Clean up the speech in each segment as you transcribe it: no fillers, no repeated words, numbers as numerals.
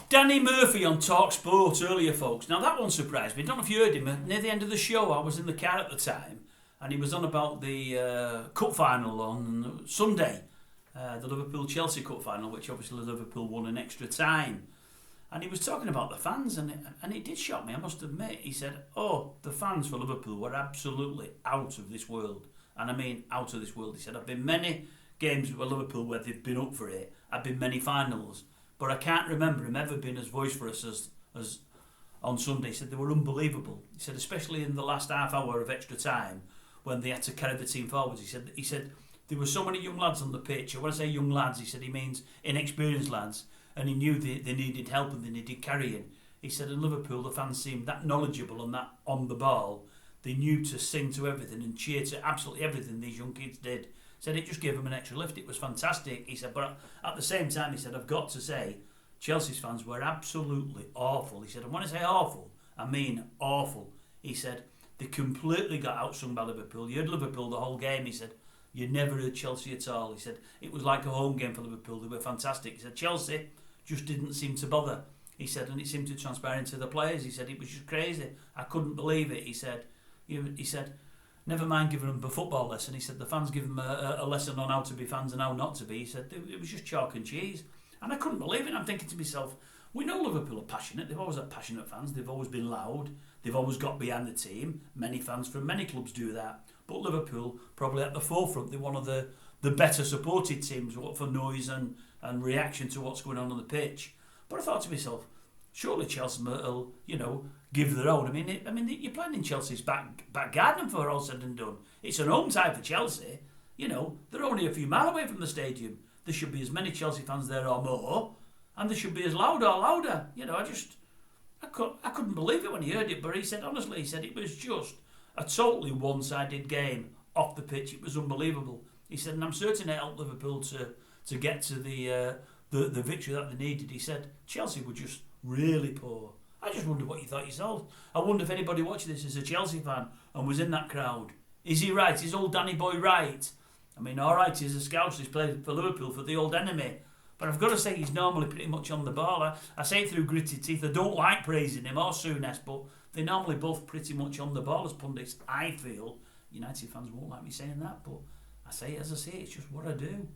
Danny Murphy on Talk Sport earlier, folks. Now, that one surprised me. I don't know if you heard him. Near the end of the show, I was in the car at the time, and he was on about the cup final on Sunday, the Liverpool-Chelsea cup final, which obviously Liverpool won in extra time. And he was talking about the fans, and it did shock me, I must admit. He said, the fans for Liverpool were absolutely out of this world. And I mean out of this world. He said, I've been many games with Liverpool where they've been up for it. I've been many finals. But I can't remember him ever being as boisterous as on Sunday. He said they were unbelievable. He said, especially in the last half hour of extra time, when they had to carry the team forwards. He said there were so many young lads on the pitch. And when I say young lads, he said he means inexperienced lads. And he knew they needed help and they needed carrying. He said in Liverpool, the fans seemed that knowledgeable and that on the ball. They knew to sing to everything and cheer to absolutely everything these young kids did. Said it just gave them an extra lift. It was fantastic. He said, but at the same time, he said, I've got to say, Chelsea's fans were absolutely awful. He said, and when I say awful, I mean awful. He said, they completely got outsung by Liverpool. You heard Liverpool the whole game. He said, you never heard Chelsea at all. He said, it was like a home game for Liverpool. They were fantastic. He said, Chelsea just didn't seem to bother. He said, and it seemed to transpire into the players. He said, it was just crazy. I couldn't believe it. He said, never mind giving them a football lesson. He said the fans give them a lesson on how to be fans and how not to be. He said it was just chalk and cheese. And I couldn't believe it. I'm thinking to myself, we know Liverpool are passionate. They've always had passionate fans. They've always been loud. They've always got behind the team. Many fans from many clubs do that. But Liverpool, probably at the forefront, they're one of the better supported teams for noise and reaction to what's going on the pitch. But I thought to myself, surely Chelsea will, give their own. I mean, you're playing in Chelsea's back garden for all said and done. It's an home tie for Chelsea. They're only a few miles away from the stadium. There should be as many Chelsea fans there or more, and they should be as loud or louder. I couldn't believe it when he heard it. But he said, honestly, it was just a totally one-sided game off the pitch. It was unbelievable. He said, and I'm certain it helped Liverpool to get to the victory that they needed. He said Chelsea were just really poor. I just wonder what you thought yourself. I wonder if anybody watching this is a Chelsea fan and was in that crowd. Is he right? Is old Danny Boy right? I mean, all right, he's a scout, he's played for Liverpool, for the old enemy. But I've got to say he's normally pretty much on the ball. I say it through gritted teeth. I don't like praising him or Souness, but they're normally both pretty much on the ball as pundits. I feel United fans won't like me saying that, but I say it as I say it. It's just what I do.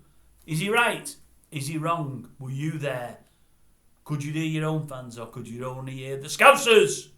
Is he right? Is he wrong? Were you there? Could you hear your own fans or could you only hear the Scousers?